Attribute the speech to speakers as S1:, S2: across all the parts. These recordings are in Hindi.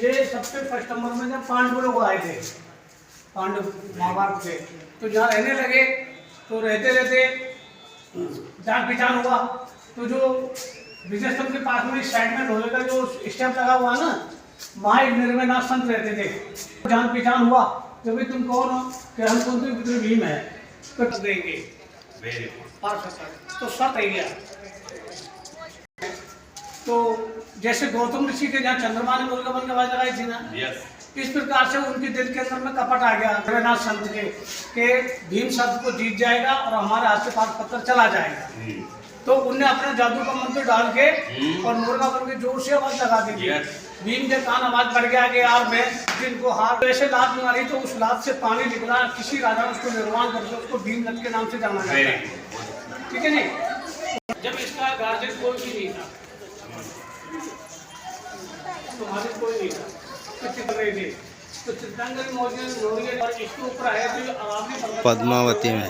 S1: ये सबसे फर्स्ट नंबर में जब पांडव लोग आए थे, पांडव महाभारत के, तो जहाँ रहने लगे तो रहते रहते जान पहचान हुआ। तो जो विजय स्तंभ के पास में साइड में लोहे का जो स्टैम्प लगा हुआ ना, वहाँ एक निर्मयनाथ संत रहते थे। जान पहचान हुआ कि भाई तुम कौन हो, कि हम कौन तो भीम है, तो देंगे तो सब है गया। तो जैसे गौतम ऋषि के जहाँ चंद्रमा ने मुर्गा बन के आवाज लगाई थी ना, इस प्रकार से उनके दिल के अंदर में कपट आ गया निर्मयनाथ संत के भीम शब्द को जीत जाएगा और हमारे हाथ से पाक पत्थर चला जाएगा। तो उनने अपने जादू का मंत्र डाल के और मुर्गा बन के जोर से आवाज लगा दी। भीम के कान आवाज बढ़ गया कि यार मैं जिनको हाथ वैसे लात मारी तो उस लात से पानी निकला। किसी राजा ने उसको निर्माण करके उसको भीम नद के नाम से जाना जाता है, ठीक है नहीं। जब इसका गार्जियन कोई भी नहीं था, तुम्हारे कोई नहीं था, तो चित्रांगन मौर्य और इसके ऊपर है
S2: पद्मावती में
S1: 3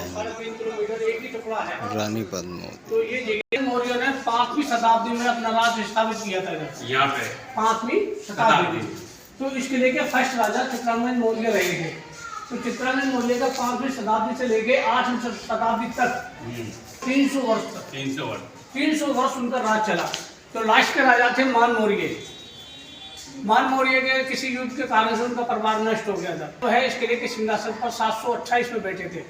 S1: किलोमीटर एक ही टुकड़ा है,
S2: रानी पद्मावती।
S1: तो ये जगह मौर्य ने 5वीं शताब्दी में अपना राज्य स्थापित किया था यहाँ पे, 5वीं शताब्दी में। तो इसके लेके फर्स्ट राजा चित्रांगन मौर्य रहे थे। तो चित्रांगन मौर्य का 5वीं शताब्दी से लेके 8वीं शताब्दी तक 300 वर्ष उनका राज चला। तो लास्ट के राजा थे मान मौर्य। मान मौर्य के किसी युद्ध के कारण से उनका परिवार नष्ट हो गया था। तो है इसके लिए कि सिंहासन पर 728 में बैठे थे।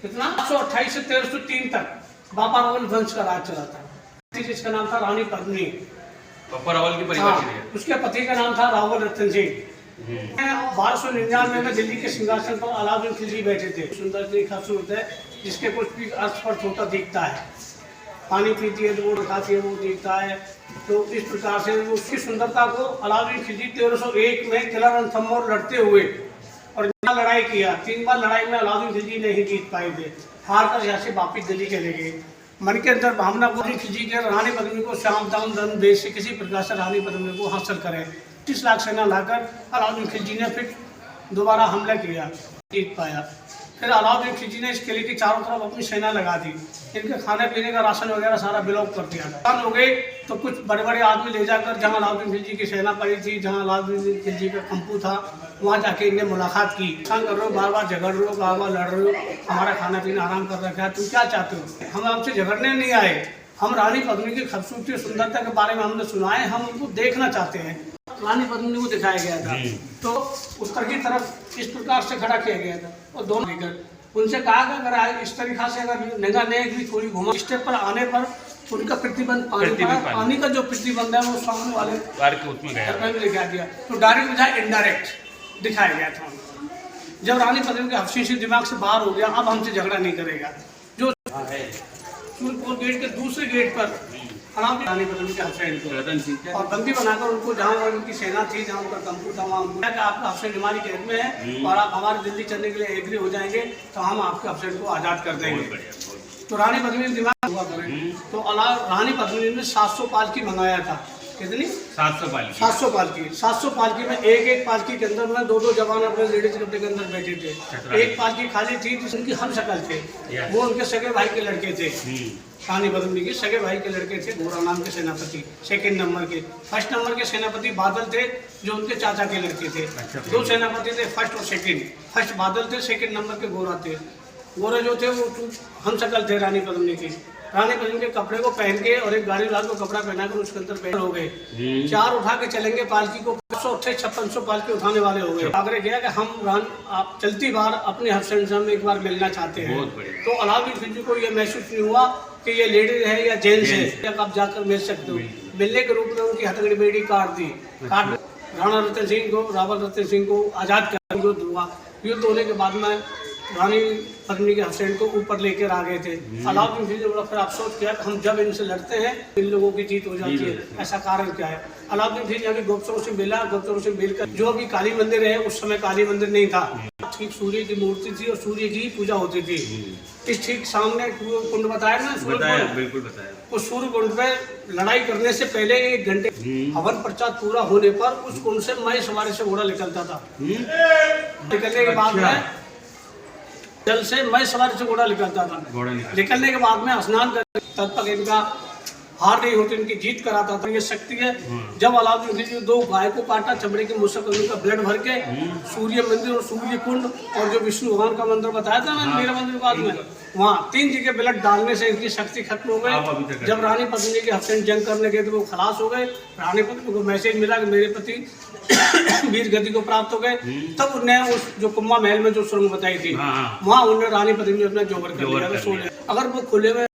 S1: कितना 728 से 1303 तक बाबा रावल वंश का राज चला था, जिसका नाम था रानी पद्मिनी।
S3: पापा रावल के परिवार के लिए
S1: उसके पति का नाम था रावल रतन सिंह। 1299 में दिल्ली के सिंहासन पर अलाउद्दीन खिलजी बैठे थे। सुंदर खूबसूरत है, जिसके कुछ भी अर्थ पर छोटा दिखता है, पानी पीती है तो वो खाती है वो दिखता है। तो इस प्रकार से उसकी सुंदरता को अलाउद्दीन खिलजी 1301 में किला रणथंभौर लड़ते हुए और लड़ाई किया। 3 बार लड़ाई में अलाउद्दीन खिलजी नहीं जीत पाए थे, हार कर यहाँ से वापिस दिल्ली चले गए। मन के अंदर भावना पूरी खिलजी के रानी पद्मिनी को श्याम दाम धन देश से किसी प्रकार से रानी पद्मिनी को हासिल करें। 30 लाख सेना लाकर अलाउद्दीन खिलजी ने फिर दोबारा हमला किया, जीत पाया। फिर अलाउद्दीन खिलजी ने इस किले की चारों तरफ अपनी सेना लगा दी। इनके खाने पीने का राशन वगैरह सारा ब्लॉक कर दिया था। हो गए तो कुछ बड़े बड़े आदमी ले जाकर जहां अलाउद्दीन खिलजी की सेना पड़ी थी, जहां अलाउद्दीन खिलजी का कंपू था, वहां जाके इनने मुलाकात की। कर रहे हो, बार बार झगड़ रहे हो, बार बार लड़ रहे हो, हमारा खाना पीना आराम कर रखा है, तुम क्या चाहते हो? हम आपसे झगड़ने नहीं आए, हम रानी पद्मिनी की खूबसूरती और सुंदरता के बारे में हमने सुना है, हम उनको देखना चाहते हैं। रानी पद्मिनी को दिखाया गया था, तो उत्तर की तरफ इस प्रकार से खड़ा किया गया था और दोनों लेकर उनसे कहा कि अगर इस तरीका से अगर निगाह नेक भी थोड़ी घुमा, स्टेप पर आने पर उनका प्रतिबंध पानी का जो प्रतिबंध है वो सामने वाले दिखा दिया। तो डायरेक्ट बजाय इनडायरेक्ट दिखाया गया था। जब रानी पद्मिनी के हफ्सी दिमाग से बाहर हो गया, अब हमसे झगड़ा नहीं करेगा। जो सूरजपुर गेट के दूसरे गेट पर रानी पद्मिनी के हफ्सी और बंदी बनाकर उनको जहाँ उनकी सेना थी, जहाँ उनका कंपू था, वहाँ आपका हफ्सी हमारी कैद में है और आप हमारे दिल्ली चलने के लिए एग्री हो जाएंगे तो हम आपके हफ्सी को आज़ाद कर देंगे। तो रानी पद्मिनी दिमाग हुआ करें तो रानी पद्मिनी ने 700 पालकी मंगाया था। कितनी? 700 पालकी में एक पालकी के अंदर में 2 जवान अपने लेडीज कपड़े के अंदर बैठे थे। एक पालकी खाली थी जिनकी हम शक्ल थे, वो उनके सगे भाई के लड़के थे। रानी पद्मिनी के सगे भाई के लड़के थे, घोड़ा नाम के सेनापति। 2nd नंबर के, 1st नंबर के सेनापति बादल थे जो उनके चाचा के लड़के थे। 2 सेनापति थे, 1st और 2nd। 1st बादल थे, 2nd नंबर के घोड़ा थे। घोड़े जो थे वो हम शक्ल थे रानी पद्मिनी की। रानी पद्मिनी के कपड़े को पहन के और एक गाड़ी वाले को कपड़ा पहनाकर उसके अंदर पहन हो गए। 4 उठा के चलेंगे पालकी को, 500-5600 पालकी उठाने वाले हो गए। आग्रह किया कि हम आप चलती बार अपने हफ्सी से हम एक बार मिलना चाहते हैं। तो अलाउद्दीन खिलजी को यह महसूस नहीं हुआ कि ये लेडीज है या जेंट्स है, या आप जाकर मिल सकते हो। मिलने के रूप में उनकी हथकड़ी बेड़ी काट दी। राणा रतन सिंह को, रावल रतन सिंह को आज़ाद कर युद्ध हुआ। युद्ध होने के बाद में रानी पद्मिनी के हफ्सी को ऊपर लेकर आ गए थे। अलाउद्दीन खिलजी ने बड़ा फिर अफसोस किया कि हम जब इनसे लड़ते हैं इन लोगों की जीत हो जाती है, ऐसा कारण क्या है? अलाउद्दीन खिलजी अभी गुप्तचरों से मिला, गुप्तचरों से मिलकर जो अभी काली मंदिर है, उस समय काली मंदिर नहीं था, ठीक सूर्य की मूर्ति थी और सूर्य की पूजा होती थी। इस ठीक सामने कुंड बताया ना,
S3: बिल्कुल बताया।
S1: उस सूर्य कुंड पे लड़ाई करने से पहले 1 घंटे हवन प्रचार पूरा होने पर उस कुंड से मैं सवारी से घोड़ा निकलता था। निकलने के बाद में जल से मैं सवारी से घोड़ा निकलता था। निकलने के बाद में स्नान कर तब तक इनका हार नहीं होती, इनकी जीत कराता था। ये शक्ति है। जब अलाउद्दीन खिलजी ने 2 गाय को काटा, चमड़े के मुसक उनका ब्लड भर के सूर्य मंदिर और सूर्य कुंड और जो विष्णु भगवान का मंदिर बताया था मैंने मेरे मंदिर बाद में, वहाँ 3 जगह ब्लड डालने से इनकी शक्ति खत्म हो गई। जब रानी पद्मिनी के हस्बैंड जंग करने गए तो वो खलास हो गए। रानी पद्मिनी को मैसेज मिला कि मेरे पति वीर गति को प्राप्त हो गए। तब उन्हें उस जो कुम्मा महल में जो सुरंग बताई थी, वहाँ उन्हें रानी पद्मिनी अपना जोबर कर लिया। अगर वो खुले में